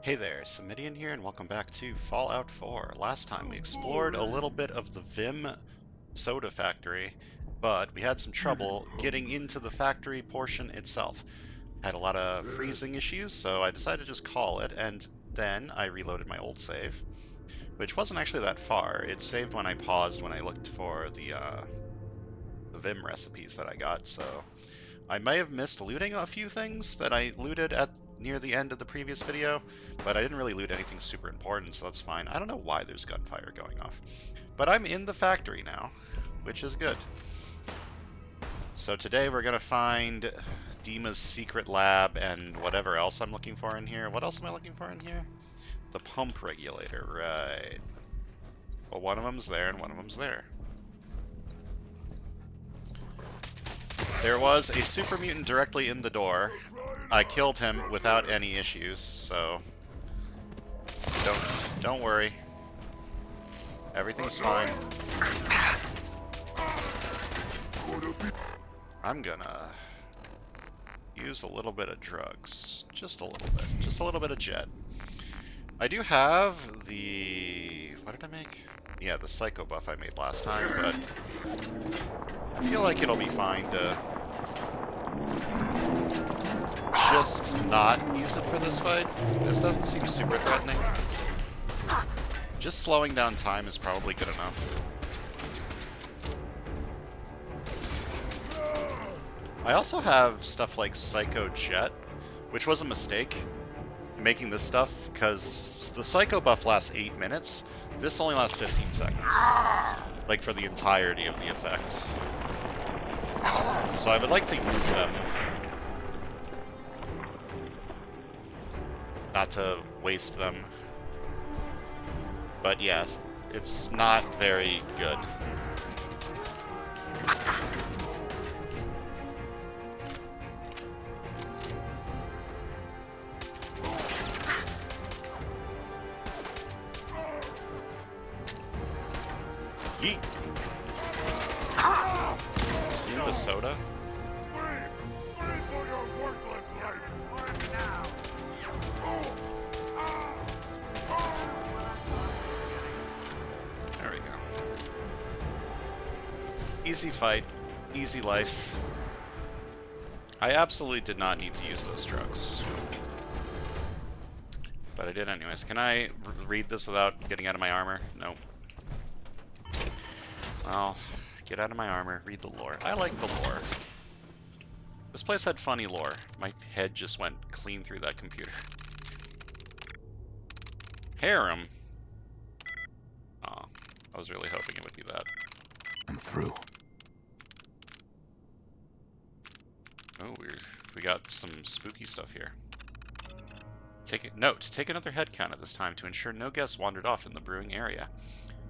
Hey there, Samitian here, and welcome back to Fallout 4. Last time we explored a little bit of the Vim soda factory, but we had some trouble getting into the factory portion itself. Had a lot of freezing issues, so I decided to just call it, and then I reloaded my old save, which wasn't actually that far. It saved when I paused when I looked for the Vim recipes that I got, so I may have missed looting a few things that I looted at near the end of the previous video, but I didn't really loot anything super important, so that's fine. I don't know why there's gunfire going off. But I'm in the factory now, which is good. So today we're going to find DiMA's secret lab and whatever else I'm looking for in here. What else am I looking for in here? The pump regulator, right. Well, one of them's there and one of them's there. There was a super mutant directly in the door. I killed him without any issues, so don't worry. Everything's fine. I'm gonna use a little bit of drugs. Just a little bit. Just a little bit of jet. I do have the... what did I make? Yeah, the psycho buff I made last time, but I feel like it'll be fine to just not use it for this fight. This doesn't seem super threatening. Just slowing down time is probably good enough. I also have stuff like Psycho Jet, which was a mistake, making this stuff, because the Psycho buff lasts 8 minutes. This only lasts 15 seconds. Like, for the entirety of the effect. So I would like to use them. Not to waste them. But yeah, it's not very good. Yeet! See the soda? Scream for your worthless life! Now! There we go. Easy fight, easy life. I absolutely did not need to use those drugs. But I did anyways. Can I read this without getting out of my armor? Nope. Well, get out of my armor, read the lore. I like the lore. This place had funny lore. My head just went clean through that computer. Harem? Aw, I was really hoping it would be that. I'm through. Oh, we got some spooky stuff here. Note, take another head count at this time to ensure no guests wandered off in the brewing area.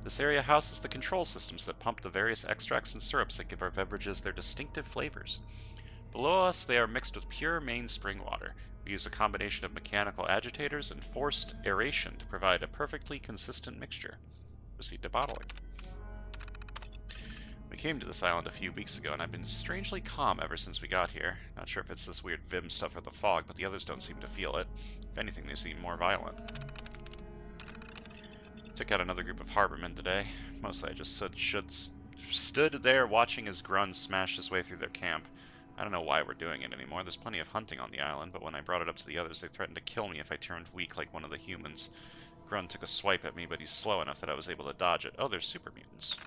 This area houses the control systems that pump the various extracts and syrups that give our beverages their distinctive flavors. Below us, they are mixed with pure main spring water. We use a combination of mechanical agitators and forced aeration to provide a perfectly consistent mixture. Proceed to bottling. We came to this island a few weeks ago, and I've been strangely calm ever since we got here. Not sure if it's this weird Vim stuff or the fog, but the others don't seem to feel it. If anything, they seem more violent. Took out another group of harbormen today. Mostly I just stood there watching as Grun smashed his way through their camp. I don't know why we're doing it anymore. There's plenty of hunting on the island, but when I brought it up to the others, they threatened to kill me if I turned weak like one of the humans. Grun took a swipe at me, but he's slow enough that I was able to dodge it. Oh, there's super mutants.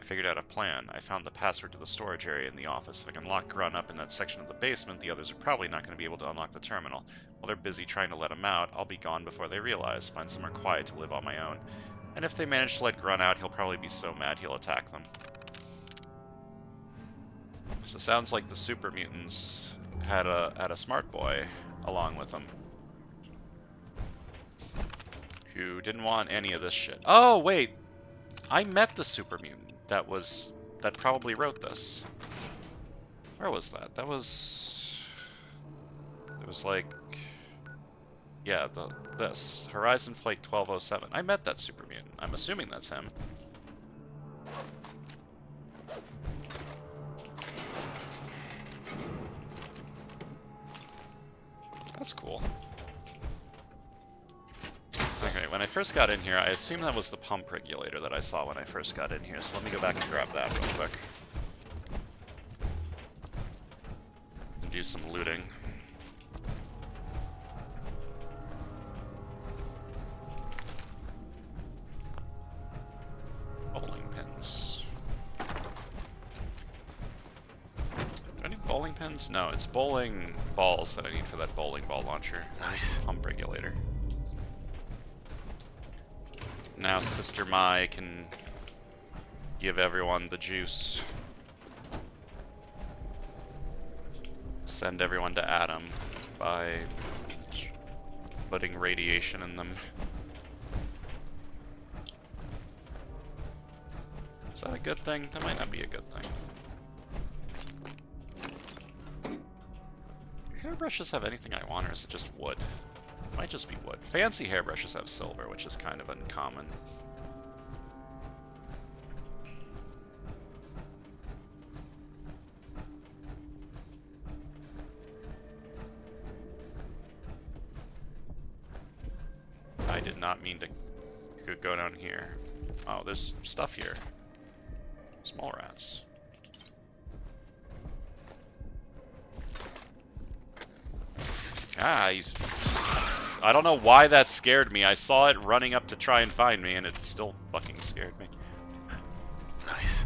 I figured out a plan. I found the password to the storage area in the office. If I can lock Grun up in that section of the basement, the others are probably not going to be able to unlock the terminal. While they're busy trying to let him out, I'll be gone before they realize. Find somewhere quiet to live on my own. And if they manage to let Grun out, he'll probably be so mad he'll attack them. So it sounds like the super mutants had a smart boy along with them, who didn't want any of this shit. Oh wait, I met the super mutant that probably wrote this. Where was that? It was like, yeah, this Horizon Flight 1207. I met that super mutant. I'm assuming that's him. That's cool. Alright, when I first got in here, I assume that was the pump regulator that I saw when I first got in here, so let me go back and grab that real quick. And do some looting. Bowling pins. Do I need bowling pins? No, it's bowling balls that I need for that bowling ball launcher. Nice. Pump regulator. Now Sister Mai can give everyone the juice. Send everyone to Adam by putting radiation in them. Is that a good thing? That might not be a good thing. Do hairbrushes have anything I want, or is it just wood? It might just be wood. Fancy hairbrushes have silver, which is kind of uncommon. I did not mean to go down here. Oh, there's stuff here. Small rats. Ah, he's... I don't know why that scared me. I saw it running up to try and find me, and it still fucking scared me. Nice.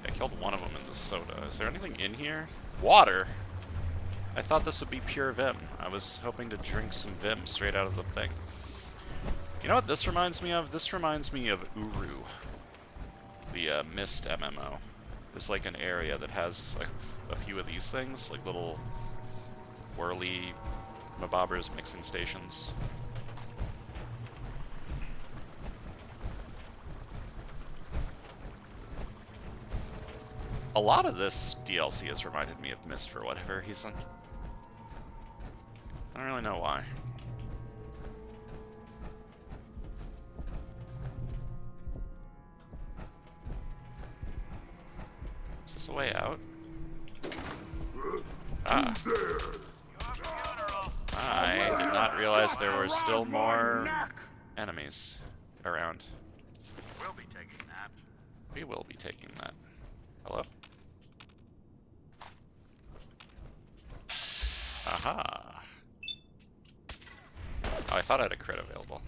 I killed one of them in the soda. Is there anything in here? Water? I thought this would be pure Vim. I was hoping to drink some Vim straight out of the thing. You know what this reminds me of? This reminds me of Uru, the Mist MMO. There's like an area that has like a few of these things, like little whirly Mabobbers mixing stations. A lot of this DLC has reminded me of Mist for whatever reason. I don't really know why. Is this a way out? Ah. I did not realize there were still more enemies around. We'll be taking that. We will be taking that. Hello? Aha! Oh, I thought I had a crit available.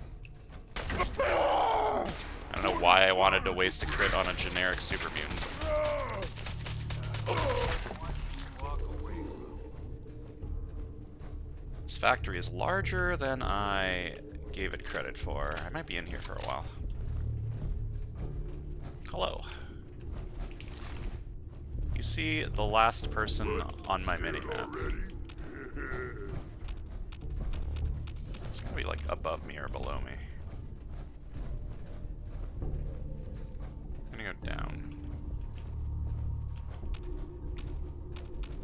I don't know why I wanted to waste a crit on a generic super mutant. This factory is larger than I gave it credit for. I might be in here for a while. Hello. You see the last person on my minimap. It's gonna be like above me or below me. I'm gonna go down.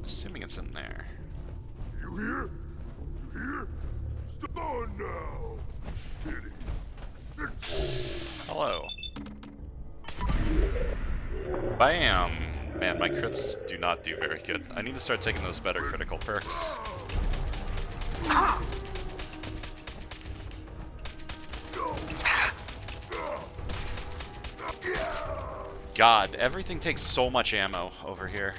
Assuming it's in there. You here? You here? Step on now. Kitty. Hello. Bam! Man, my crits do not do very good. I need to start taking those better critical perks. God, everything takes so much ammo over here.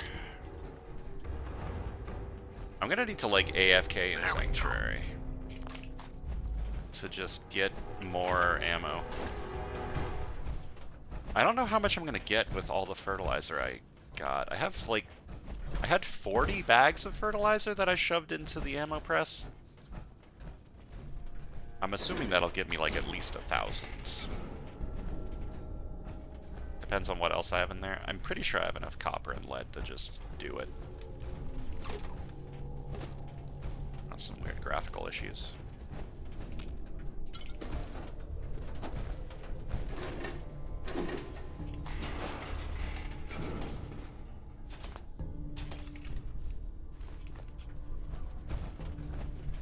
I'm gonna need to like AFK in Sanctuary to just get more ammo. I don't know how much I'm gonna get with all the fertilizer I got. I had 40 bags of fertilizer that I shoved into the ammo press. I'm assuming that'll give me like at least 1,000. Depends on what else I have in there. I'm pretty sure I have enough copper and lead to just do it. That's some weird graphical issues.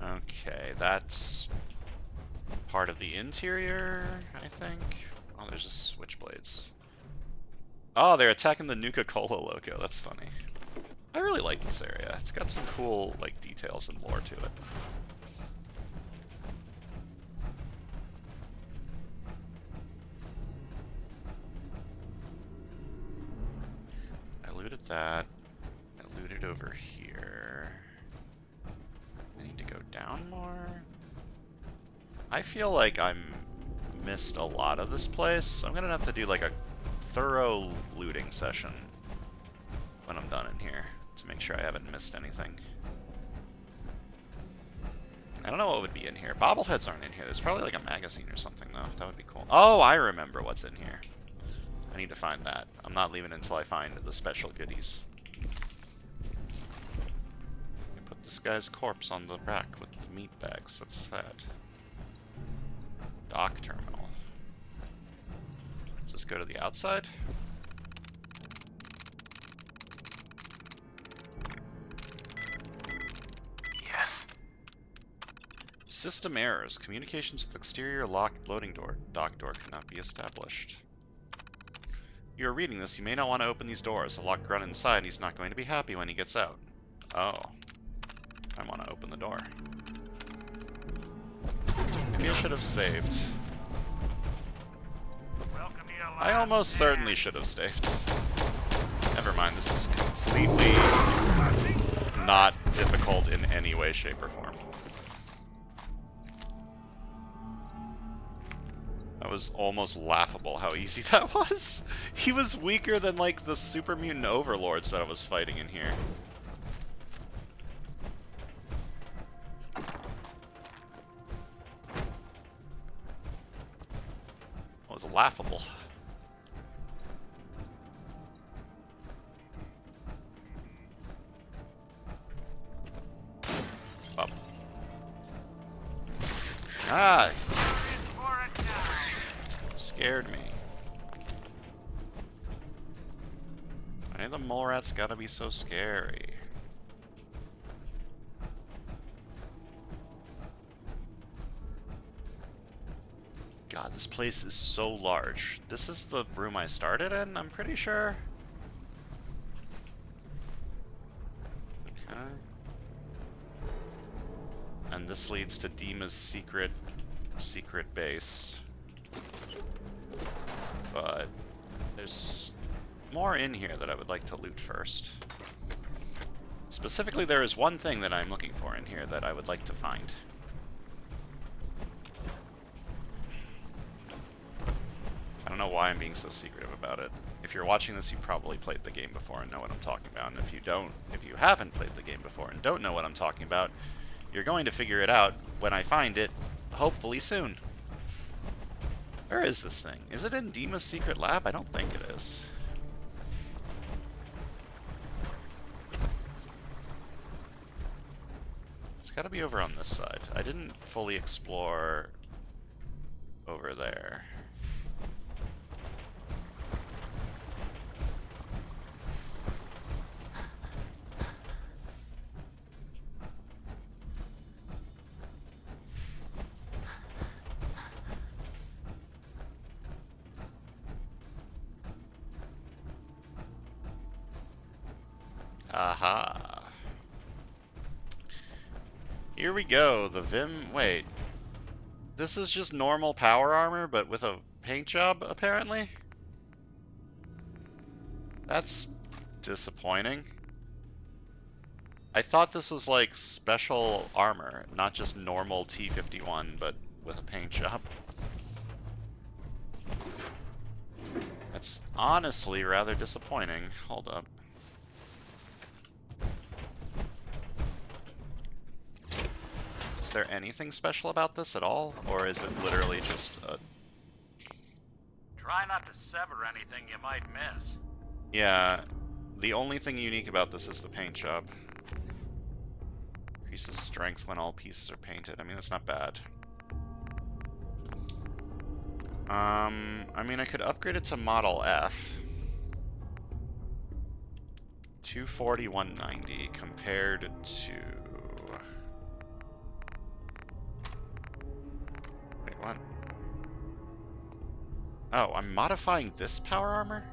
Okay, that's part of the interior, I think. Oh, there's just switchblades. Oh, they're attacking the Nuka-Cola logo. That's funny. I really like this area. It's got some cool, like, details and lore to it. I looted that. I looted over here. I need to go down more. I feel like I'm missed a lot of this place. I'm gonna have to do like a thorough looting session when I'm done in here to make sure I haven't missed anything. I don't know what would be in here. Bobbleheads aren't in here. There's probably like a magazine or something though. That would be cool. Oh, I remember what's in here. I need to find that. I'm not leaving until I find the special goodies. I put this guy's corpse on the rack with the meat bags. That's sad. Dock terminal. Does this go to the outside? Yes. System errors. Communications with exterior locked loading door. Dock door cannot be established. You're reading this. You may not want to open these doors. A locked grunt inside. He's not going to be happy when he gets out. Oh. I want to open the door. Maybe I should have saved. I almost certainly should have saved. Never mind, this is completely not difficult in any way, shape, or form. That was almost laughable how easy that was. He was weaker than, like, the super mutant overlords that I was fighting in here. It was laughable. Up. Ah! Scared me. Why the mole rats gotta be so scary? God, this place is so large. This is the room I started in, I'm pretty sure. Okay. And this leads to DiMA's secret base. But there's more in here that I would like to loot first. Specifically, there is one thing that I'm looking for in here that I would like to find. I don't know why I'm being so secretive about it. If you're watching this, you probably played the game before and know what I'm talking about. And if you haven't played the game before and don't know what I'm talking about, you're going to figure it out when I find it, hopefully soon. Where is this thing? Is it in DiMA's secret lab? I don't think it is. It's gotta be over on this side. I didn't fully explore over there. Aha. Here we go, the Vim... Wait. This is just normal power armor, but with a paint job, apparently? That's disappointing. I thought this was like special armor, not just normal T-51, but with a paint job. That's honestly rather disappointing. Hold up. Is there anything special about this at all, or is it literally just a... Try not to sever anything you might miss. Yeah, the only thing unique about this is the paint job. Increases strength when all pieces are painted. I mean, that's not bad. I mean, I could upgrade it to Model F. 240, 190 compared to... Wait, what? Oh, I'm modifying this power armor?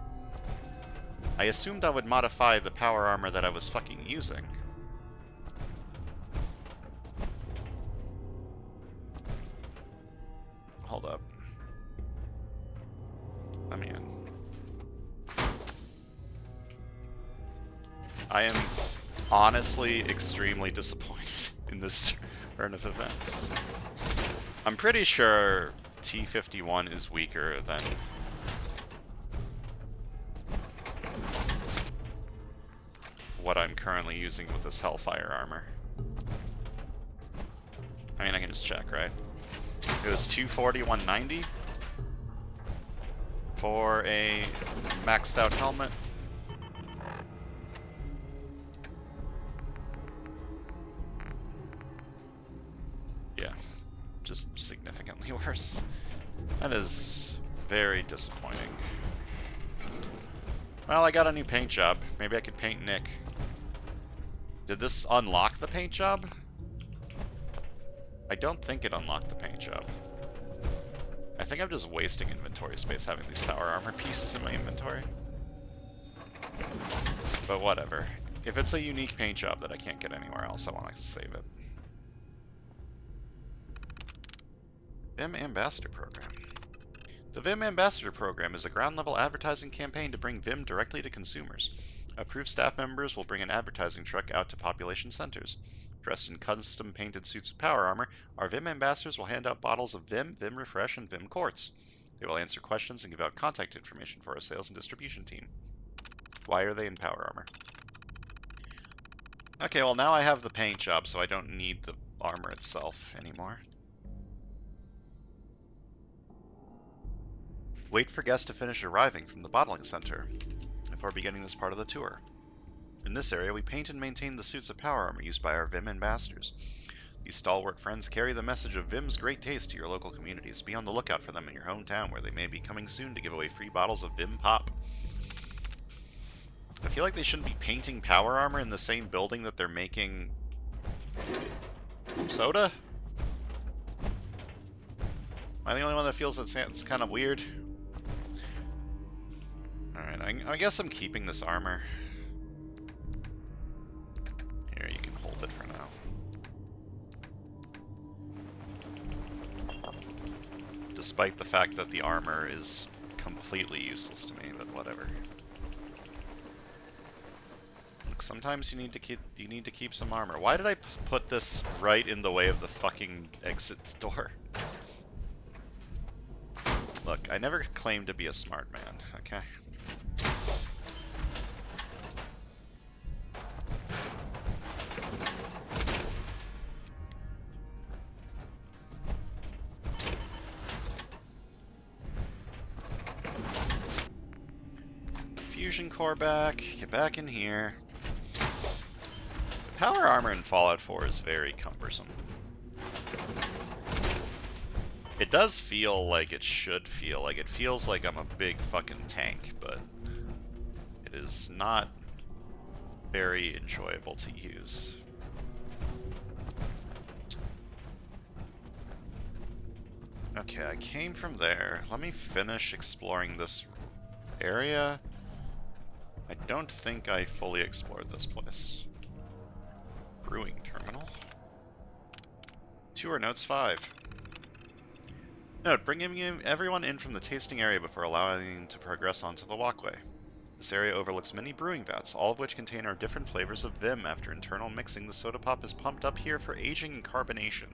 I assumed I would modify the power armor that I was fucking using. Hold up. Let me in. I am honestly extremely disappointed in this turn of events. I'm pretty sure T51 is weaker than what I'm currently using with this Hellfire armor. I mean, I can just check, right? It was 240, 190 for a maxed out helmet. Yeah, just significantly worse. That is very disappointing. Well, I got a new paint job. Maybe I could paint Nick. Did this unlock the paint job? I don't think it unlocked the paint job. I think I'm just wasting inventory space having these power armor pieces in my inventory. But whatever. If it's a unique paint job that I can't get anywhere else, I want to save it. Vim Ambassador Program. The Vim Ambassador Program is a ground-level advertising campaign to bring Vim directly to consumers. Approved staff members will bring an advertising truck out to population centers. Dressed in custom-painted suits of power armor, our Vim ambassadors will hand out bottles of Vim, Vim Refresh, and Vim Quartz. They will answer questions and give out contact information for our sales and distribution team. Why are they in power armor? Okay, well now I have the paint job, so I don't need the armor itself anymore. Wait for guests to finish arriving from the bottling center before beginning this part of the tour. In this area, we paint and maintain the suits of power armor used by our Vim ambassadors. These stalwart friends carry the message of Vim's great taste to your local communities. Be on the lookout for them in your hometown, where they may be coming soon to give away free bottles of Vim Pop. I feel like they shouldn't be painting power armor in the same building that they're making soda? Am I the only one that feels that it's kind of weird? Alright, I guess I'm keeping this armor. Here, you can hold it for now. Despite the fact that the armor is completely useless to me, but whatever. Look, sometimes you need to keep some armor. Why did I put this right in the way of the fucking exit door? Look, I never claimed to be a smart man, okay? Fusion core back, get back in here. The power armor in Fallout 4 is very cumbersome. It does feel like it should feel. Like it feels like I'm a big fucking tank, but it is not very enjoyable to use. Okay, I came from there. Let me finish exploring this area. I don't think I fully explored this place. Brewing terminal. Tour notes 5. Note, bringing everyone in from the tasting area before allowing them to progress onto the walkway. This area overlooks many brewing vats, all of which contain our different flavors of Vim. After internal mixing, the soda pop is pumped up here for aging and carbonation.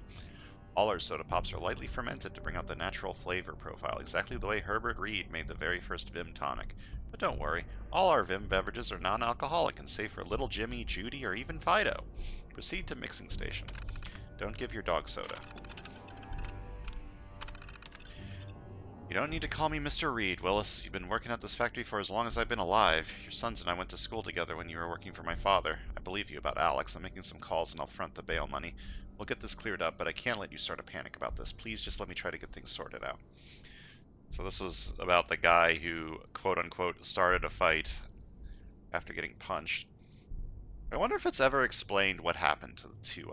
All our soda pops are lightly fermented to bring out the natural flavor profile, exactly the way Herbert Reed made the very first Vim tonic. But don't worry, all our Vim beverages are non-alcoholic and safe for little Jimmy, Judy, or even Fido. Proceed to mixing station. Don't give your dog soda. You don't need to call me Mr. Reed, Willis. You've been working at this factory for as long as I've been alive. Your sons and I went to school together when you were working for my father. I believe you about Alex. I'm making some calls and I'll front the bail money. We'll get this cleared up, but I can't let you start a panic about this. Please just let me try to get things sorted out. So this was about the guy who, quote-unquote, started a fight after getting punched. I wonder if it's ever explained what happened to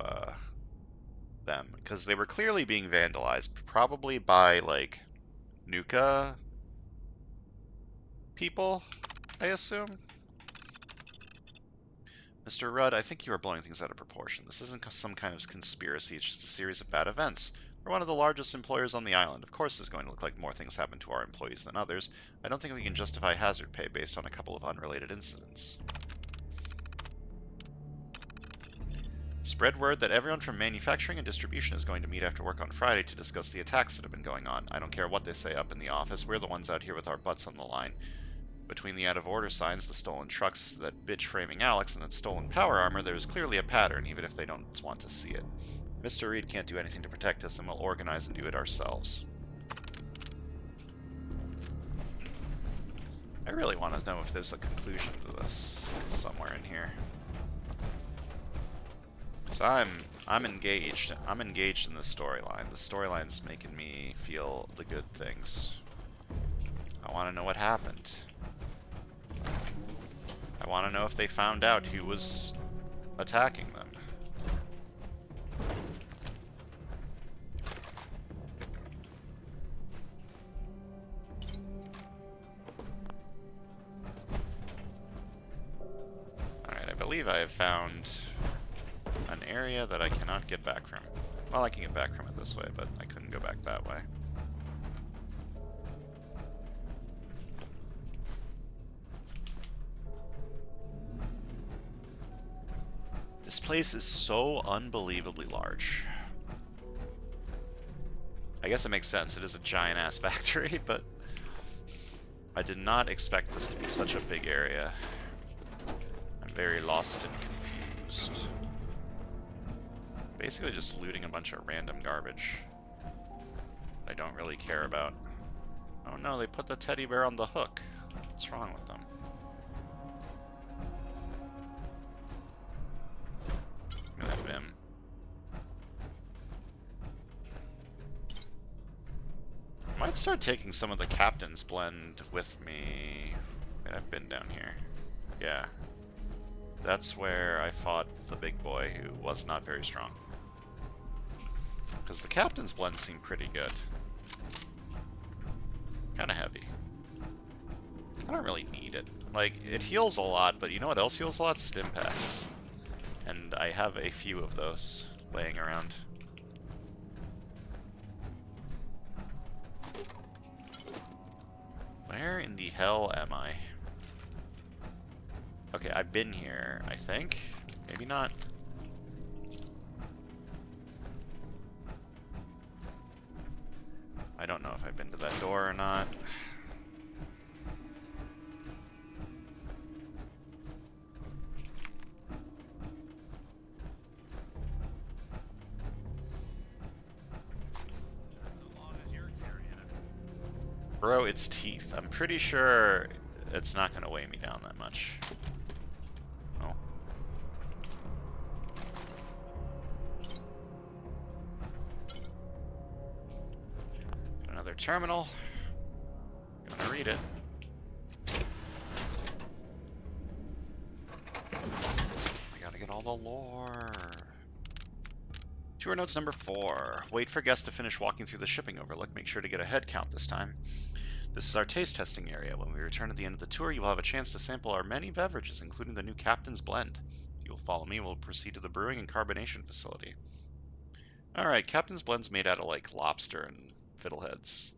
them, because they were clearly being vandalized, probably by, like, Nuka people, I assume? Mr. Rudd, I think you are blowing things out of proportion. This isn't some kind of conspiracy, it's just a series of bad events. We're one of the largest employers on the island. Of course, it's going to look like more things happen to our employees than others. I don't think we can justify hazard pay based on a couple of unrelated incidents. Spread word that everyone from manufacturing and distribution is going to meet after work on Friday to discuss the attacks that have been going on. I don't care what they say up in the office, we're the ones out here with our butts on the line. Between the out-of-order signs, the stolen trucks, that bitch framing Alex, and that stolen power armor, there is clearly a pattern, even if they don't want to see it. Mr. Reed can't do anything to protect us, and we'll organize and do it ourselves. I really want to know if there's a conclusion to this somewhere in here. So I'm engaged. I'm engaged in the storyline. The storyline's making me feel the good things. I want to know what happened. I want to know if they found out who was attacking them. Alright, I believe I have found an area that I cannot get back from. Well, I can get back from it this way, but I couldn't go back that way. This place is so unbelievably large. I guess it makes sense. It is a giant-ass factory, but I did not expect this to be such a big area. I'm very lost and confused. Basically just looting a bunch of random garbage I don't really care about. Oh no, they put the teddy bear on the hook. What's wrong with them? Look at that Vim. I might start taking some of the captain's blend with me. Wait, I've been down here. Yeah. That's where I fought the big boy who was not very strong. Because the captain's blend seemed pretty good. Kinda heavy. I don't really need it. Like, it heals a lot, but you know what else heals a lot? Stim packs. And I have a few of those laying around. Where in the hell am I? Okay, I've been here, I think. Maybe not. I don't know if I've been to that door or not. Bro, it's teeth. I'm pretty sure it's not going to weigh me down that much. Oh. Another terminal. Gonna read it. I gotta get all the lore. Tour notes number 4. Wait for guests to finish walking through the shipping overlook. Make sure to get a head count this time. This is our taste testing area. When we return at the end of the tour, you will have a chance to sample our many beverages, including the new Captain's Blend. If you will follow me, we'll proceed to the brewing and carbonation facility. Alright, Captain's Blend's made out of, like, lobster and fiddleheads.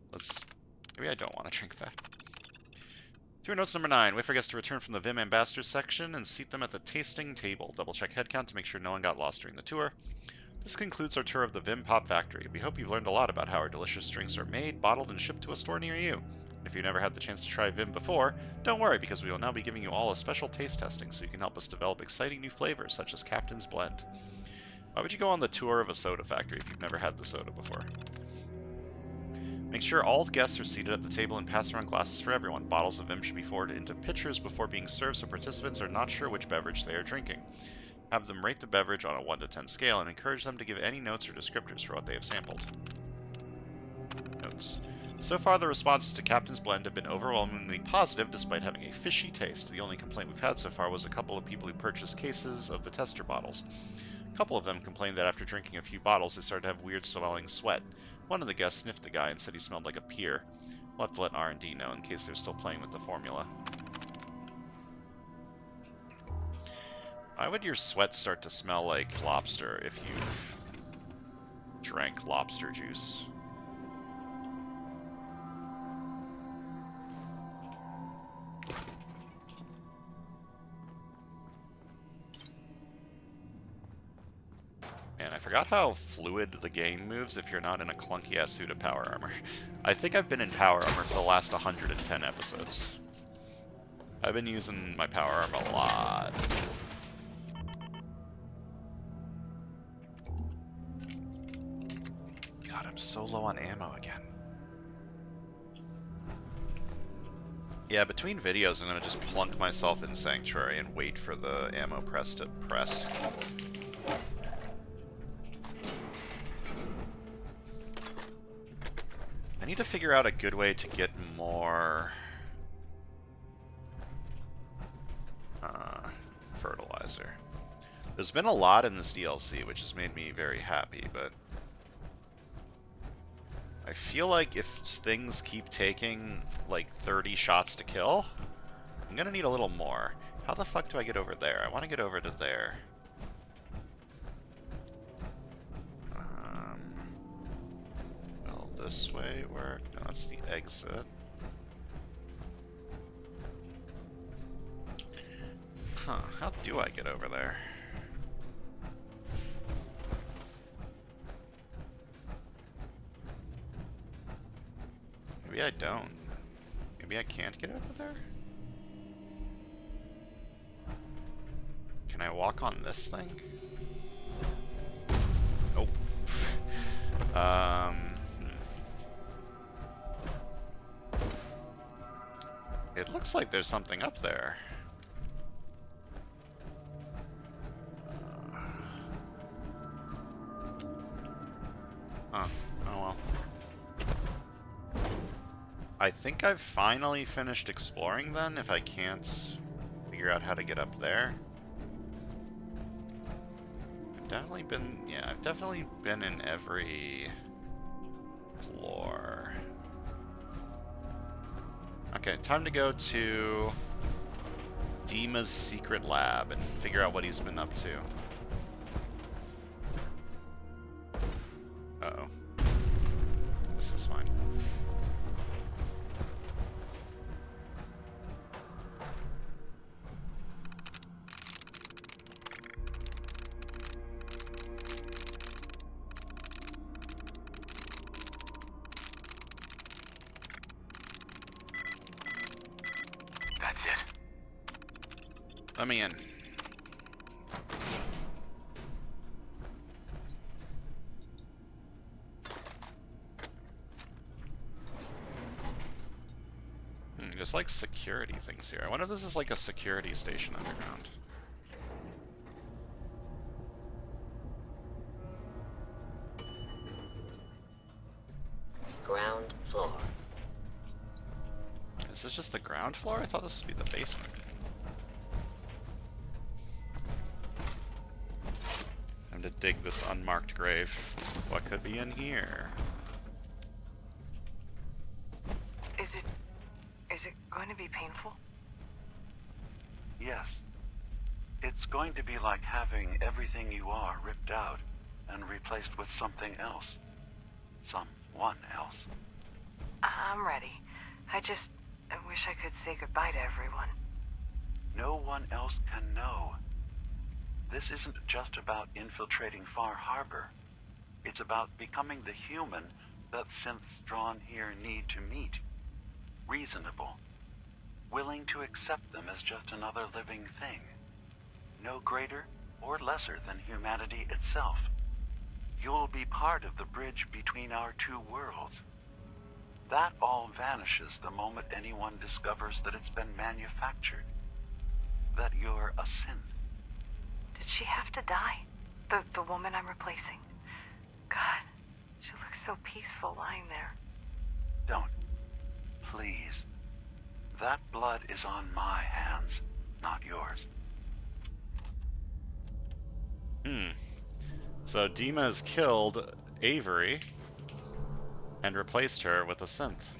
Maybe I don't want to drink that. Tour notes number 9. Wait for guests to return from the Vim Ambassadors section and seat them at the tasting table. Double check head count to make sure no one got lost during the tour. This concludes our tour of the Vim Pop Factory. We hope you've learned a lot about how our delicious drinks are made, bottled, and shipped to a store near you. And if you've never had the chance to try Vim before, don't worry, because we will now be giving you all a special taste testing so you can help us develop exciting new flavors such as Captain's Blend. Why would you go on the tour of a soda factory if you've never had the soda before? Make sure all guests are seated at the table and pass around glasses for everyone. Bottles of Vim should be forwarded into pitchers before being served so participants are not sure which beverage they are drinking. Have them rate the beverage on a 1 to 10 scale and encourage them to give any notes or descriptors for what they have sampled. Notes. So far, the responses to Captain's Blend have been overwhelmingly positive despite having a fishy taste. The only complaint we've had so far was a couple of people who purchased cases of the tester bottles. A couple of them complained that after drinking a few bottles, they started to have weird smelling sweat. One of the guests sniffed the guy and said he smelled like a peer. We'll have to let R&D know in case they're still playing with the formula. Why would your sweat start to smell like lobster if you've drank lobster juice? Man, I forgot how fluid the game moves if you're not in a clunky-ass suit of power armor. I think I've been in power armor for the last 110 episodes. I've been using my power armor a lot. God, I'm so low on ammo again. Yeah, between videos, I'm gonna just plunk myself in Sanctuary and wait for the ammo press to press. I need to figure out a good way to get more fertilizer. There's been a lot in this DLC, which has made me very happy, but I feel like if things keep taking like 30 shots to kill, I'm gonna need a little more. How the fuck do I get over there? I want to get over to there. Will this way work? No, that's the exit. Huh, how do I get over there? Maybe I don't. Maybe I can't get over there? Can I walk on this thing? Nope. It looks like there's something up there. Huh. Oh well. I think I've finally finished exploring then, if I can't figure out how to get up there. I've definitely been in every floor. Okay, time to go to DiMA's secret lab and figure out what he's been up to. Uh-oh. This is fine. That's it. Let me in. There's like security things here. I wonder if this is like a security station underground. Ground floor. Is this just the ground floor? I thought this would be the basement. Time to dig this unmarked grave. What could be in here? Is it going to be painful? Yes. It's going to be like having everything you are ripped out and replaced with something else. Someone else. I'm ready. I wish I could say goodbye to everyone. No one else can know. This isn't just about infiltrating Far Harbor. It's about becoming the human that synths drawn here need to meet. Reasonable. Willing to accept them as just another living thing. No greater or lesser than humanity itself. You'll be part of the bridge between our two worlds. That all vanishes the moment anyone discovers that it's been manufactured. That you're a synth. Did she have to die? The woman I'm replacing? God, she looks so peaceful lying there. Don't. Please. That blood is on my hands, not yours. So DiMA's killed Avery and replaced her with a synth.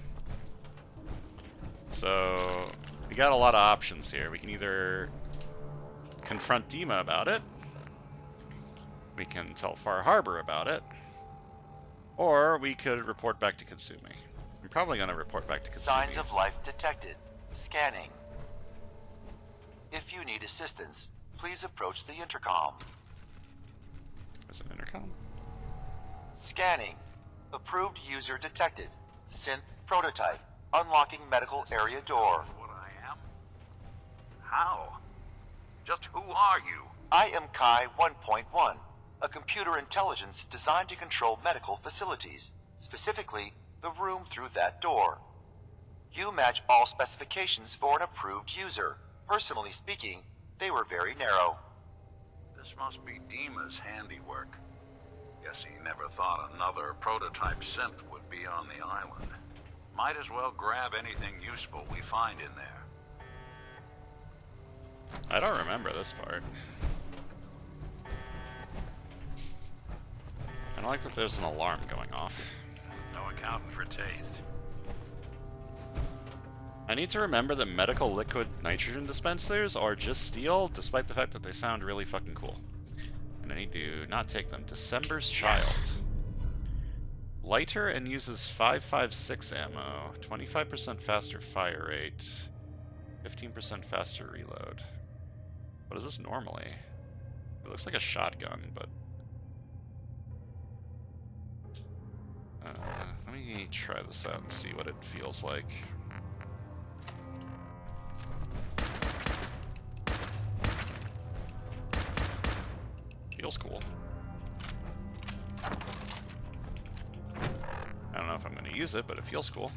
So we got a lot of options here. We can either confront DiMA about it. We can tell Far Harbor about it. Or we could report back to Kasumi. I'm probably going to report back to Kasumi. Signs of life detected. Scanning. If you need assistance, please approach the intercom. Is it intercom? Scanning. Approved user detected. Synth prototype. Unlocking medical area door. What I am? How? Just who are you? I am Kai 1.1, a computer intelligence designed to control medical facilities, specifically the room through that door. You match all specifications for an approved user. Personally speaking, they were very narrow. This must be DiMA's handiwork. Guess he never thought another prototype synth would be on the island. Might as well grab anything useful we find in there. I don't remember this part. I don't like that there's an alarm going off. No accounting for taste. I need to remember that medical liquid nitrogen dispensers are just steel, despite the fact that they sound really fucking cool. And I need to not take them. December's Child. Lighter and uses 5.56 ammo, 25% faster fire rate, 15% faster reload. What is this normally? It looks like a shotgun, but... let me try this out and see what it feels like. Feels cool. I don't know if I'm going to use it, but it feels cool.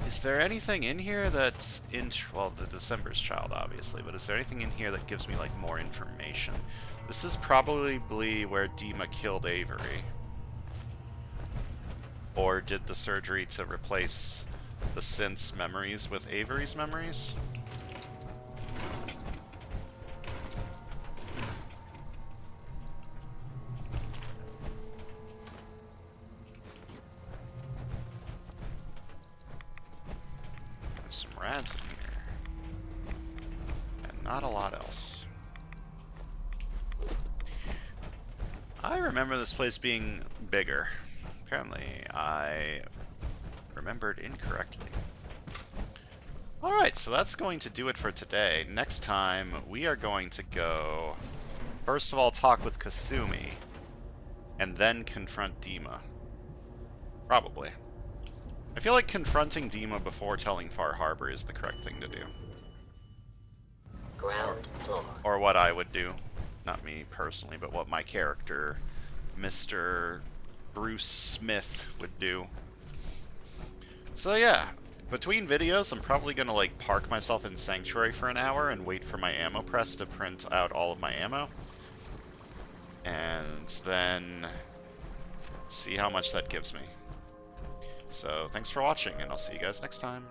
Is there anything in here that's well, the December's Child, obviously, but is there anything in here that gives me, like, more information? This is probably where DiMA killed Avery. Or did the surgery to replace the synth's memories with Avery's memories? There's some rads in here. And not a lot else. I remember this place being bigger. Apparently, I remembered incorrectly. Alright, so that's going to do it for today. Next time, we are going to go, first of all, talk with Kasumi, and then confront DiMA. Probably. I feel like confronting DiMA before telling Far Harbor is the correct thing to do. Ground floor. Or what I would do. Not me personally, but what my character, Mr. Bruce Smith, would do. So yeah, between videos I'm probably gonna like park myself in Sanctuary for an hour and wait for my ammo press to print out all of my ammo. And then see how much that gives me. So thanks for watching, and I'll see you guys next time.